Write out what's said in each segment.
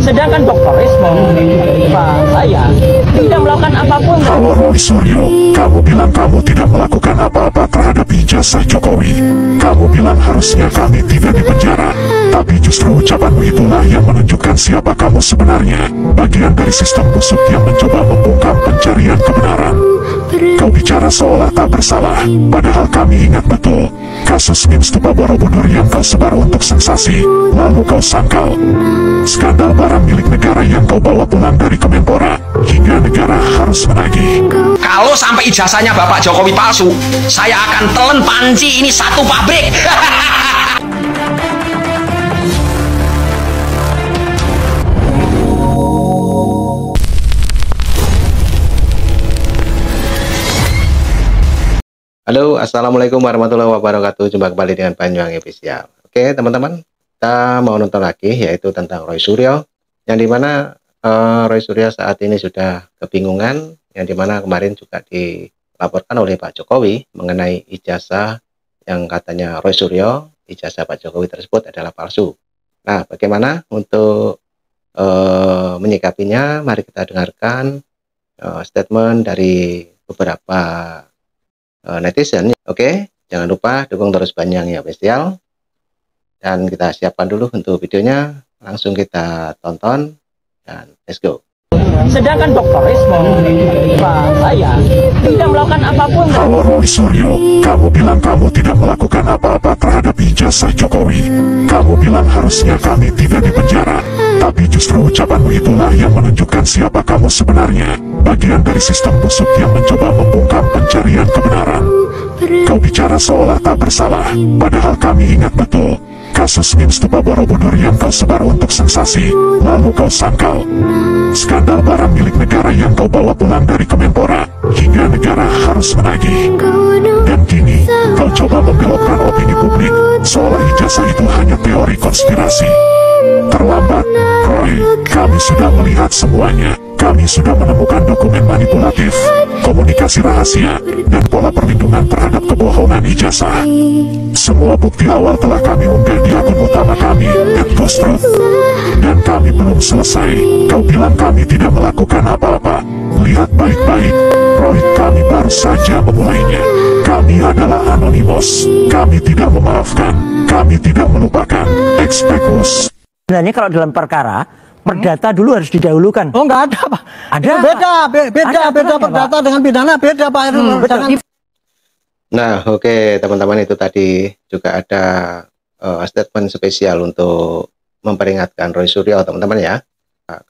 Sedangkan Dr. Rismo, Pak, saya tidak melakukan apapun. Kalau Roy Suryo, kamu bilang kamu tidak melakukan apa-apa terhadap ijazah Jokowi. Kamu bilang harusnya kami tidak dipenjara. Tapi justru ucapanmu itulah yang menunjukkan siapa kamu sebenarnya. Bagian dari sistem busuk yang mencoba membungkam pencarian kebenaran. Kau bicara seolah tak bersalah, padahal kami ingat betul kasus meme stupa Borobudur yang kau sebar untuk sensasi. Lalu kau sangkal skandal barang milik negara yang kau bawa pulang dari Kemenpora, hingga negara harus menagih. Kalau sampai ijazahnya Bapak Jokowi palsu, saya akan telan panci ini satu pabrik. Halo, assalamualaikum warahmatullahi wabarakatuh. Jumpa kembali dengan Banyuwangi Official. Oke, teman-teman, kita mau nonton lagi, yaitu tentang Roy Suryo, yang dimana Roy Suryo saat ini sudah kebingungan, yang dimana kemarin juga dilaporkan oleh Pak Jokowi mengenai ijazah yang katanya Roy Suryo, ijazah Pak Jokowi tersebut adalah palsu. Nah, bagaimana untuk menyikapinya? Mari kita dengarkan statement dari beberapa netizen. Oke, jangan lupa dukung terus Banyuwangi Official, dan kita siapkan dulu untuk videonya, langsung kita tonton dan let's go. Sedangkan Dr. Rismo, Pak, saya tidak melakukan apapun. Kalau Roy Suryo, kamu bilang kamu tidak melakukan apa-apa terhadap ijazah Jokowi. Kamu bilang harusnya kami tidak dipenjara. Tapi justru ucapanmu itulah yang menunjukkan siapa kamu sebenarnya. Bagian dari sistem busuk yang mencoba membungkam pencarian kebenaran. Kau bicara seolah tak bersalah, padahal kami ingat betul kasus meme stupa Borobudur yang kau sebar untuk sensasi. Lalu kau sangkal skandal barang milik negara yang kau bawa pulang dari Kemenpora, hingga negara harus menagih. Dan kini kau coba membelokkan opini publik seolah ijazah itu hanya teori konspirasi. Terlambat, Roy. Kami sudah melihat semuanya. Kami sudah menemukan dokumen manipulatif, komunikasi rahasia, dan pola perlindungan terhadap kebohongan ijazah. Semua bukti awal telah kami unggah di akun utama kami, @ghostruth. Dan kami belum selesai. Kau bilang kami tidak melakukan apa-apa. Lihat baik-baik, Roy, kami baru saja memulainya. Kami adalah anonymous. Kami tidak memaafkan. Kami tidak melupakan. Expect us. Sebenarnya kalau dalam perkara perdata dulu harus didahulukan. Oh, enggak ada, Pak. Ada. Beda perdata dengan pidana beda, Pak. Nah, oke, teman-teman, itu tadi juga ada statement spesial untuk memperingatkan Roy Suryo, teman-teman ya.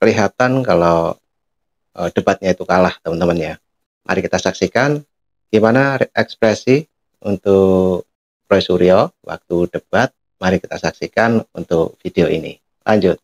Kelihatan kalau debatnya itu kalah, teman-teman ya. Mari kita saksikan gimana ekspresi untuk Roy Suryo waktu debat. Mari kita saksikan untuk video ini. Lanjut.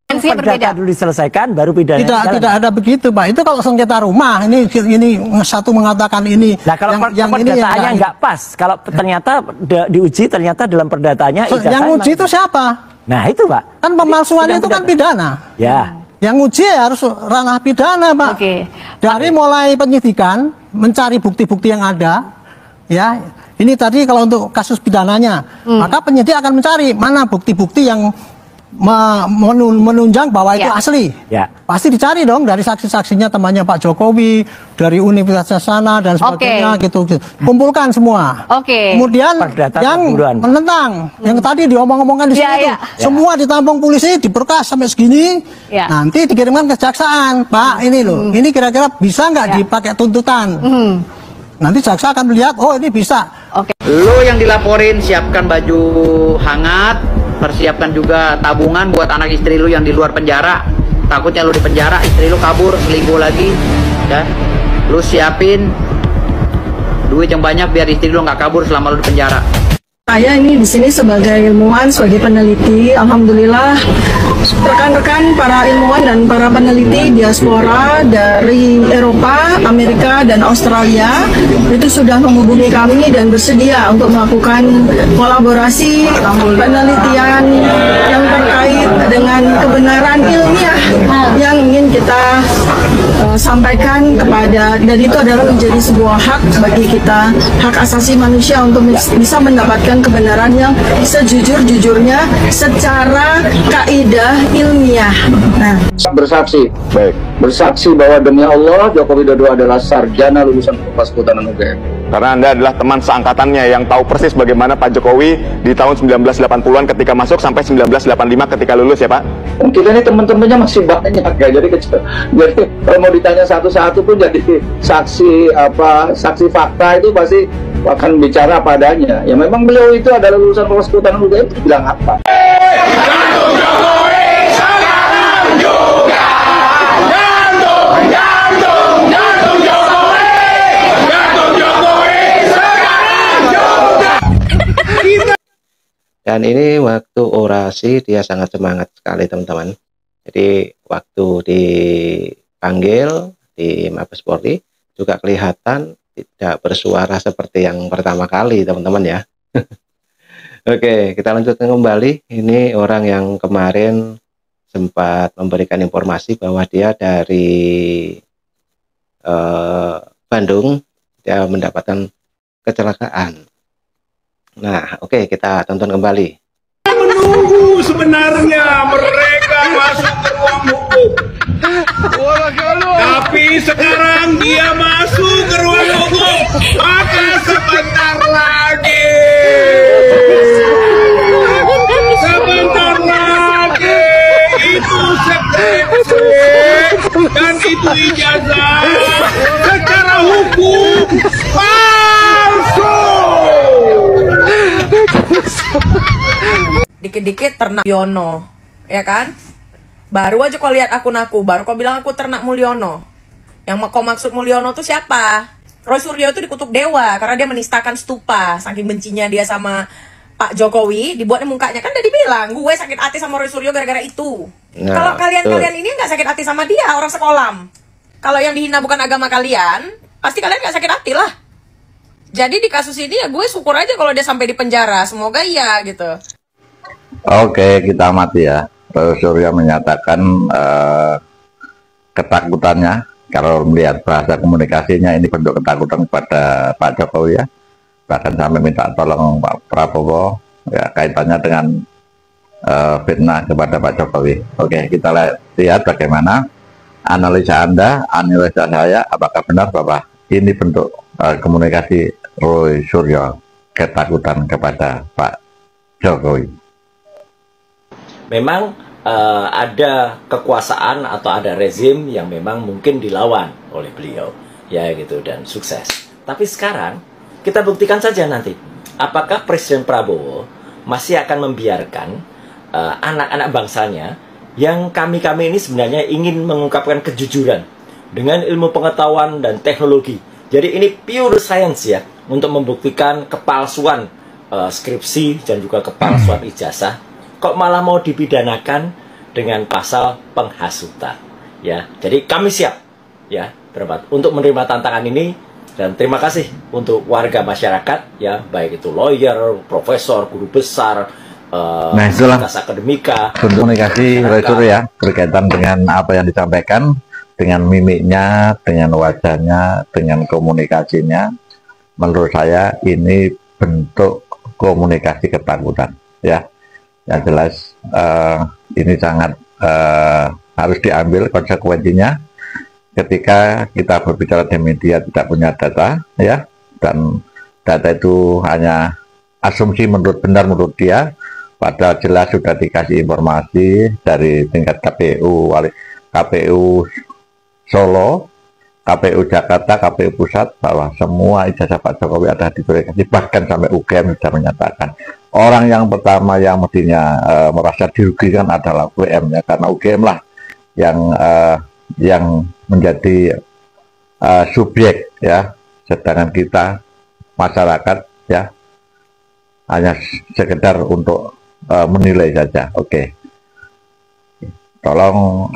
Perdata dulu diselesaikan, baru pidana. Tidak ada begitu, Pak. Itu kalau sengketa rumah, ini satu mengatakan ini. Nah, kalau yang perdataannya nggak pas, kalau ternyata diuji ternyata dalam perdataannya yang uji itu siapa? Nah, itu, Pak. Kan pemalsuan itu kan pidana. Ya. Yang uji harus ranah pidana, Pak. Oke. Dari mulai penyidikan, mencari bukti-bukti yang ada, ya. Ini tadi kalau untuk kasus pidananya, maka penyidik akan mencari mana bukti-bukti yang menunjang bahwa itu asli. Ya. Pasti dicari dong dari saksi-saksinya, temannya Pak Jokowi, dari universitas sana dan sebagainya, gitu. Kumpulkan semua. Kemudian yang menentang, yang tadi diomong-omongkan di sini, semua ditampung polisi, diberkas sampai segini, nanti dikirimkan ke kejaksaan. Pak, ini loh, ini kira-kira bisa nggak dipakai tuntutan? Nanti jaksa akan melihat, oh ini bisa. Lo yang dilaporin, siapkan baju hangat, persiapkan juga tabungan buat anak istri lu yang di luar penjara. Takutnya lu di penjara, istri lu kabur, selingkuh lagi, ya. Lu siapin duit yang banyak biar istri lu nggak kabur selama lu di penjara. Saya ini di sini sebagai ilmuwan, sebagai peneliti. Alhamdulillah, rekan-rekan para ilmuwan dan para peneliti diaspora dari Eropa, Amerika, dan Australia itu sudah menghubungi kami dan bersedia untuk melakukan kolaborasi penelitian yang terkait dengan kebenaran ilmiah yang ingin kita sampaikan kepada, dan itu adalah menjadi sebuah hak bagi kita, hak asasi manusia untuk bisa mendapatkan kebenaran yang sejujur-jujurnya secara kaidah ilmiah. Nah, bersaksi, bersaksi bahwa demi Allah Joko Widodo adalah sarjana lulusan Fakultas Kehutanan UGM. Karena Anda adalah teman seangkatannya yang tahu persis bagaimana Pak Jokowi di tahun 1980-an ketika masuk sampai 1985 ketika lulus ya Pak? Kita ini teman-temannya masih banyak ya, jadi kalau mau ditanya satu-satu pun jadi saksi fakta itu pasti akan bicara padanya. Ya memang beliau itu adalah lulusan Fakultas Kehutanan UGM, itu bilang apa? Dan ini waktu orasi dia sangat semangat sekali teman-teman. Jadi waktu dipanggil di Mabes Polri juga kelihatan tidak bersuara seperti yang pertama kali teman-teman ya. Oke, kita lanjutkan kembali. Ini orang yang kemarin sempat memberikan informasi bahwa dia dari Bandung, dia mendapatkan kecelakaan. Nah, oke, kita tonton kembali. Menunggu sebenarnya mereka masuk ke ruang hukum. Tapi sekarang dia masuk ke ruang hukum. Maka sebentar lagi. Sebentar lagi. Itu skripsi dan itu ijazah secara hukum palsu. Dikit-dikit ternak Mulyono, ya kan? Baru aja kau lihat akun aku, baru kau bilang aku ternak Mulyono. Yang kau maksud Mulyono tuh siapa? Roy Suryo itu dikutuk dewa karena dia menistakan stupa. Saking bencinya dia sama Pak Jokowi, dibuatnya mukanya. Kan udah dibilang, gue sakit hati sama Roy Suryo gara-gara itu. Nah, kalau kalian ini nggak sakit hati sama dia, orang sekolah. Kalau yang dihina bukan agama kalian, pasti kalian nggak sakit hati lah. Jadi di kasus ini ya gue syukur aja kalau dia sampai di penjara. Semoga iya gitu. Oke, kita amati ya. Roy Suryo menyatakan ketakutannya kalau melihat bahasa komunikasinya ini bentuk ketakutan kepada Pak Jokowi ya. Bahkan sampai minta tolong Pak Prabowo ya, kaitannya dengan fitnah kepada Pak Jokowi. Oke, kita lihat bagaimana analisa Anda, analisa saya, apakah benar bahwa ini bentuk komunikasi Roy Suryo ketakutan kepada Pak Jokowi. Memang ada kekuasaan atau ada rezim yang memang mungkin dilawan oleh beliau ya gitu dan sukses. Tapi sekarang kita buktikan saja nanti apakah Presiden Prabowo masih akan membiarkan anak-anak bangsanya yang kami ini sebenarnya ingin mengungkapkan kejujuran dengan ilmu pengetahuan dan teknologi. Jadi ini pure science ya untuk membuktikan kepalsuan skripsi dan juga kepalsuan ijazah. Kok malah mau dipidanakan dengan pasal penghasutan ya. Jadi kami siap ya berempat untuk menerima tantangan ini, dan terima kasih untuk warga masyarakat ya, baik itu lawyer, profesor, guru besar, nah itulah akademika, komunikasi Roy Suryo ya berkaitan dengan apa yang disampaikan, dengan mimiknya, dengan wajahnya, dengan komunikasinya. Menurut saya ini bentuk komunikasi ketakutan ya. Yang jelas ini sangat harus diambil konsekuensinya ketika kita berbicara di media tidak punya data ya, dan data itu hanya asumsi benar menurut dia, padahal jelas sudah dikasih informasi dari tingkat KPU Solo, KPU Jakarta, KPU Pusat bahwa semua ijazah Pak Jokowi ada diverifikasi, bahkan sampai UGM sudah menyatakan. Orang yang pertama yang mestinya merasa dirugikan adalah UGM ya, karena UGM lah yang menjadi subjek ya, sedangkan kita masyarakat ya hanya sekedar untuk menilai saja. Oke. Tolong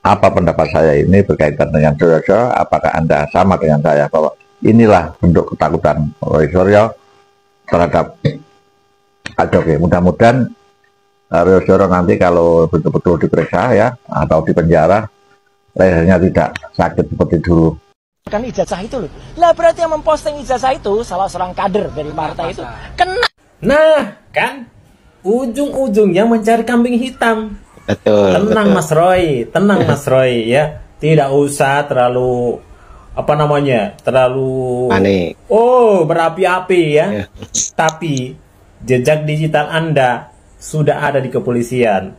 apa pendapat saya ini berkaitan dengan Suryo? Apakah Anda sama dengan saya bahwa inilah bentuk ketakutan Roy Suryo terhadap Pak Jokowi? Mudah-mudahan Roy Suryo nanti kalau betul-betul diperiksa ya atau di penjara lehernya tidak sakit seperti dulu. Kan ijazah itu loh. Lah berarti yang memposting ijazah itu salah seorang kader dari partai itu kena. Nah, kan ujung-ujungnya mencari kambing hitam. Betul. Tenang betul. Mas Roy, tenang Mas Roy ya. Tidak usah terlalu terlalu panik. Oh, berapi-api ya. Tapi jejak digital Anda sudah ada di kepolisian.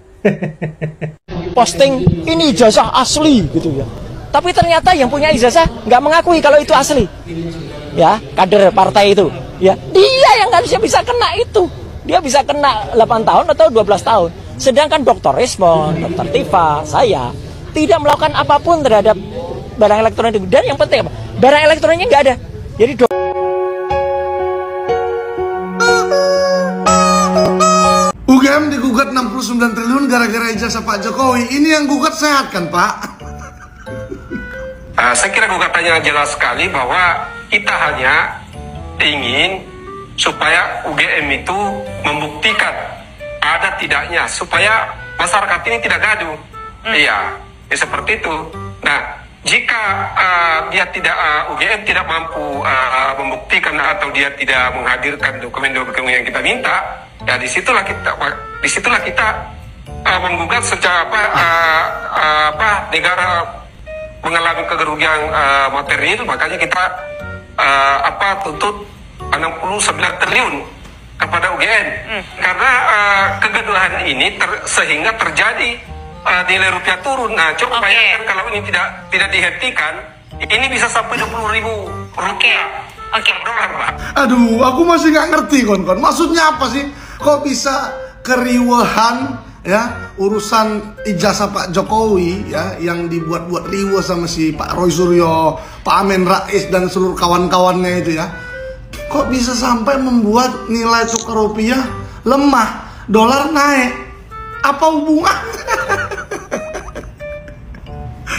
Posting ini ijazah asli gitu ya. Tapi ternyata yang punya ijazah nggak mengakui kalau itu asli. Ya, kader partai itu. Ya, dia yang harusnya bisa kena itu. Dia bisa kena 8 tahun atau 12 tahun. Sedangkan Dr. Resmond, Dr. Tifa, saya tidak melakukan apapun terhadap barang elektronik. Dan yang penting apa? Barang elektroniknya nggak ada. Jadi UGM digugat 69 triliun gara-gara ijazah Pak Jokowi. Ini yang gugat sehat kan Pak? Saya kira gugatannya jelas sekali bahwa kita hanya ingin supaya UGM itu membuktikan ada tidaknya, supaya masyarakat ini tidak gaduh. Iya, ya seperti itu. Nah, jika dia tidak UGM tidak mampu membuktikan atau dia tidak menghadirkan dokumen-dokumen yang kita minta, ya disitulah kita menggugat secara negara mengalami kerugian materi itu, makanya kita tuntut 69 triliun kepada UGM karena kegaduhan ini sehingga terjadi nilai rupiah turun. Nah, coba bayangkan kalau ini tidak dihentikan, ini bisa sampai 20.000 rupiah per dolar, Pak. Aduh, aku masih nggak ngerti kon-kon. Maksudnya apa sih? Kok bisa keriuhan ya urusan ijazah Pak Jokowi ya yang dibuat-buat riuh sama si Pak Roy Suryo, Pak Amin Rais dan seluruh kawan-kawannya itu ya. Kok bisa sampai membuat nilai tukar rupiah lemah, dolar naik? Apa hubungannya?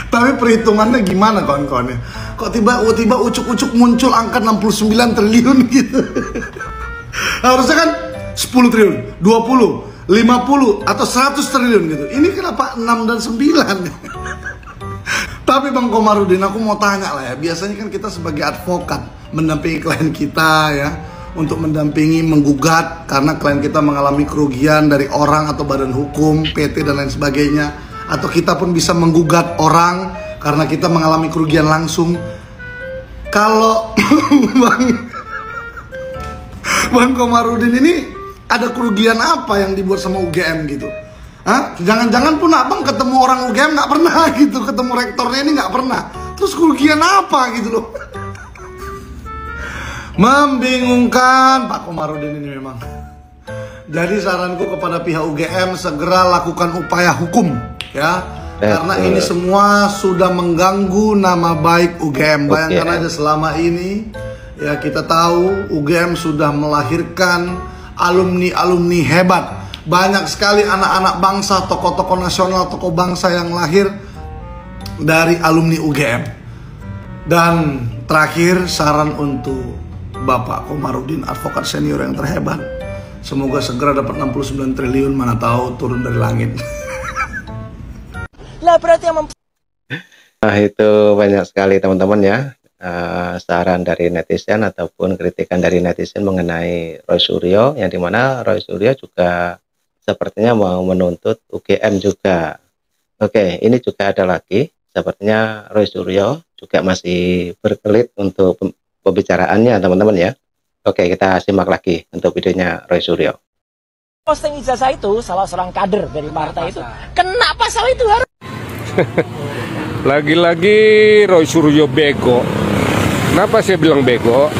Tapi perhitungannya gimana kawan-kawan ya? Kok tiba-tiba ucuk-ucuk muncul angka 69 triliun gitu? Harusnya kan 10 triliun, 20, 50, atau 100 triliun gitu. Ini kenapa 6 dan 9? Tapi Bang Komarudin, aku mau tanya lah ya. Biasanya kan kita sebagai advokat mendampingi klien kita ya, untuk mendampingi, menggugat karena klien kita mengalami kerugian dari orang atau badan hukum, PT dan lain sebagainya. Atau kita pun bisa menggugat orang karena kita mengalami kerugian langsung. Kalau Bang Komarudin ini ada kerugian apa yang dibuat sama UGM gitu? Hah? Jangan-jangan pun abang ketemu orang UGM nggak pernah gitu, ketemu rektornya ini nggak pernah. Terus kerugian apa gitu loh? Membingungkan Pak Komarudin ini memang. Jadi saranku kepada pihak UGM segera lakukan upaya hukum ya. Karena ini semua sudah mengganggu nama baik UGM. Bayangkan aja selama ini ya kita tahu UGM sudah melahirkan alumni-alumni hebat. Banyak sekali anak-anak bangsa, tokoh-tokoh nasional, tokoh bangsa yang lahir dari alumni UGM. Dan terakhir saran untuk Bapak Komarudin, advokat senior yang terhebat. Semoga segera dapat 69 triliun, mana tahu turun dari langit. Lah berarti yang Nah, itu banyak sekali teman-teman ya. Saran dari netizen ataupun kritikan dari netizen mengenai Roy Suryo, yang dimana Roy Suryo juga sepertinya mau menuntut UGM juga. Oke, ini juga ada lagi, sepertinya Roy Suryo juga masih berkelit untuk pembicaraannya teman-teman ya. Oke, kita simak lagi untuk videonya Roy Suryo. posting ijazah itu salah seorang kader dari partai itu kena pasal itu harus. Lagi-lagi Roy Suryo bego. Kenapa saya bilang bego?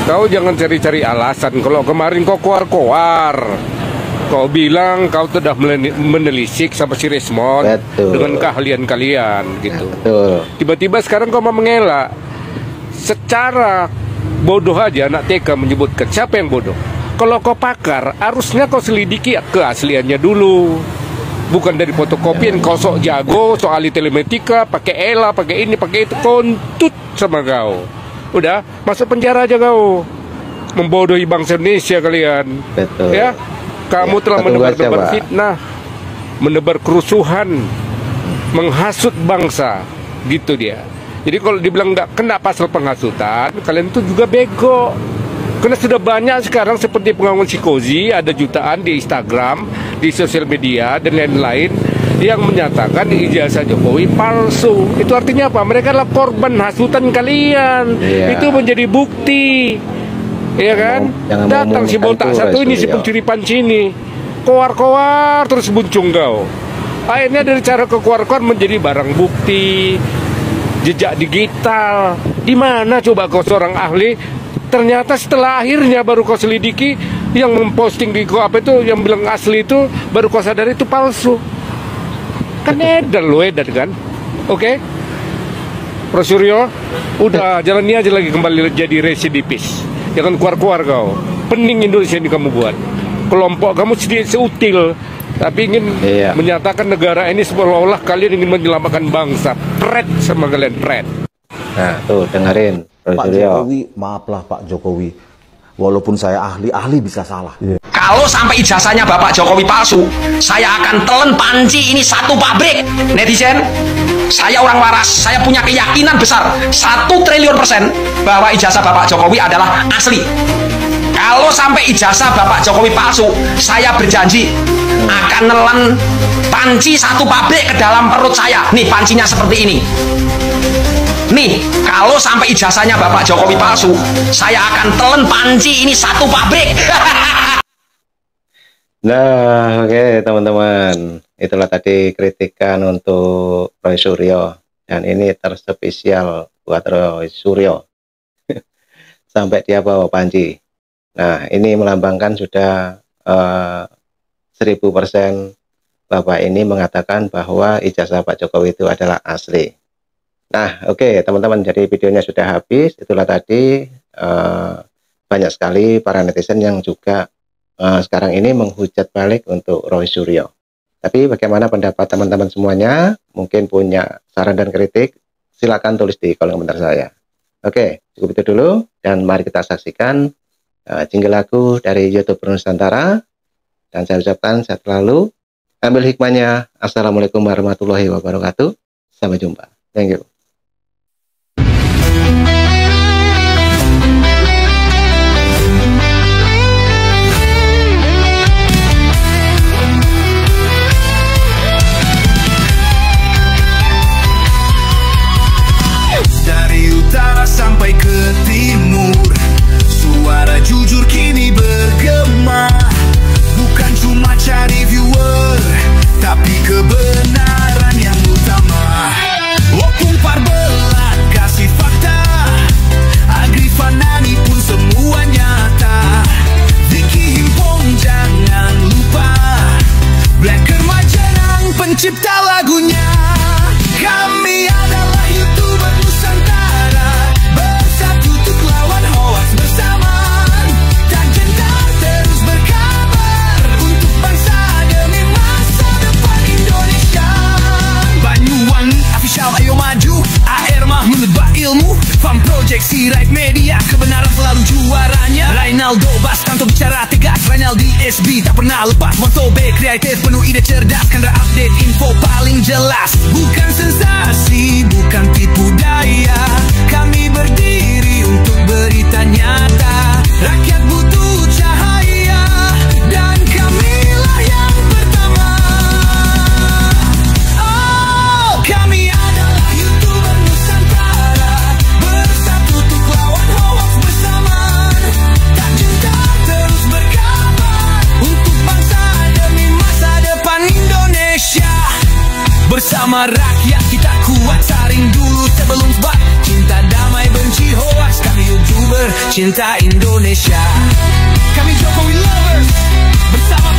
Kau jangan cari-cari alasan. Kalau kemarin kau koar-koar, kau bilang kau sudah menelisik sama si Resmond dengan keahlian kalian gitu. Tiba-tiba sekarang kau mau mengelak. Secara bodoh aja anak TK menyebutkan. Siapa yang bodoh? Kalau kau pakar, harusnya kau selidiki keasliannya dulu. Bukan dari fotokopian, kau sok jago, sok ahli telematika, pakai ELA, pakai ini, pakai itu, kontut sama kau. Udah, masuk penjara aja kau. Membodohi bangsa Indonesia kalian. Betul. Ya, kamu telah menebar-nebar fitnah, menebar kerusuhan, menghasut bangsa. gitu dia. Jadi kalau dibilang nggak kena pasal penghasutan, kalian itu juga bego. Karena sudah banyak sekarang seperti pengakuan si Kozi, ada jutaan di Instagram, di sosial media, dan lain-lain yang menyatakan ijazah Jokowi palsu. Itu artinya apa? Mereka adalah korban hasutan kalian. Itu menjadi bukti. Iya kan? Datang si botak satu ini, si pencuri panci ini. Koar-koar terus buncung kau. Akhirnya dari cara kekoar-koar menjadi barang bukti, jejak digital. Di mana coba kau seorang ahli? Ternyata setelah akhirnya baru kau selidiki, yang memposting di apa itu, yang bilang asli itu, baru kau sadar itu palsu. Kan edar kan? Oke? Prof. Suryo, udah jalani aja lagi kembali jadi residivis. Jangan keluar-keluar kau. Pening Indonesia ini kamu buat. Kelompok kamu sedikit seutil, tapi ingin menyatakan negara ini seolah-olah kalian ingin menyelamatkan bangsa. Pret sama kalian, pret. Nah, tuh dengerin. Pak Jokowi, maaflah Pak Jokowi, walaupun saya ahli bisa salah. Kalau sampai ijazahnya Bapak Jokowi palsu, saya akan telan panci ini satu pabrik. Netizen, saya orang waras, saya punya keyakinan besar 1 triliun % bahwa ijazah Bapak Jokowi adalah asli. Kalau sampai ijazah Bapak Jokowi palsu, saya berjanji akan nelan panci satu pabrik ke dalam perut saya. Nih pancinya seperti ini. Nih, kalau sampai ijazahnya Bapak Jokowi palsu, saya akan telan panci ini satu pabrik. Nah, oke teman-teman, itulah tadi kritikan untuk Roy Suryo, dan ini terspesial buat Roy Suryo. Sampai dia bawa panci. Nah, ini melambangkan sudah 1000% Bapak ini mengatakan bahwa ijazah Pak Jokowi itu adalah asli. Nah, oke teman-teman, jadi videonya sudah habis. Itulah tadi banyak sekali para netizen yang juga sekarang ini menghujat balik untuk Roy Suryo. Tapi bagaimana pendapat teman-teman semuanya? Mungkin punya saran dan kritik, silakan tulis di kolom komentar saya. Oke, cukup itu dulu, dan mari kita saksikan jingle lagu dari YouTube Nusantara. Dan saya ucapkan sehat selalu, ambil hikmahnya. Assalamualaikum warahmatullahi wabarakatuh. Sampai jumpa. Thank you. Sampai ke timur, suara jujur kini bergema. Bukan cuma cari viewer, tapi kebenaran yang utama. Opung parbelat kasih fakta, Agri Fanani pun semua nyata. Vicky Himpong jangan lupa, Blacker Majanang pencipta lagunya. Kami adalah YouTuber Nusantara, bersatu untuk lawan hoax bersama. Tak gentar terus berkabar untuk bangsa demi masa depan Indonesia. Banyuwangi official ayo maju, AR mah menebak ilmu. Farm Project Sirait Media, kebenaran selalu juaranya. Rainaldo Baskanto bicara tegas, Rainaldi SB tak pernah lepas. Moto B kreatif penuh ide cerdas, Kendra update info paling jelas. Bukan sensasi, bukan tipu daya, kami berdiri untuk berita nyata. Rakyat butuh cahaya, dan kamilah yang pertama. Oh, kami adalah YouTuber Nusantara, bersatu untuk lawan hoax bersama. Tak gentar terus berkabar untuk bangsa demi masa depan Indonesia. Bersama rakyat kita kuat, saring dulu sebelum sebat. Cinta damai benci hoax, kami YouTuber cinta Indonesia. Kami Jokowi lovers, bersama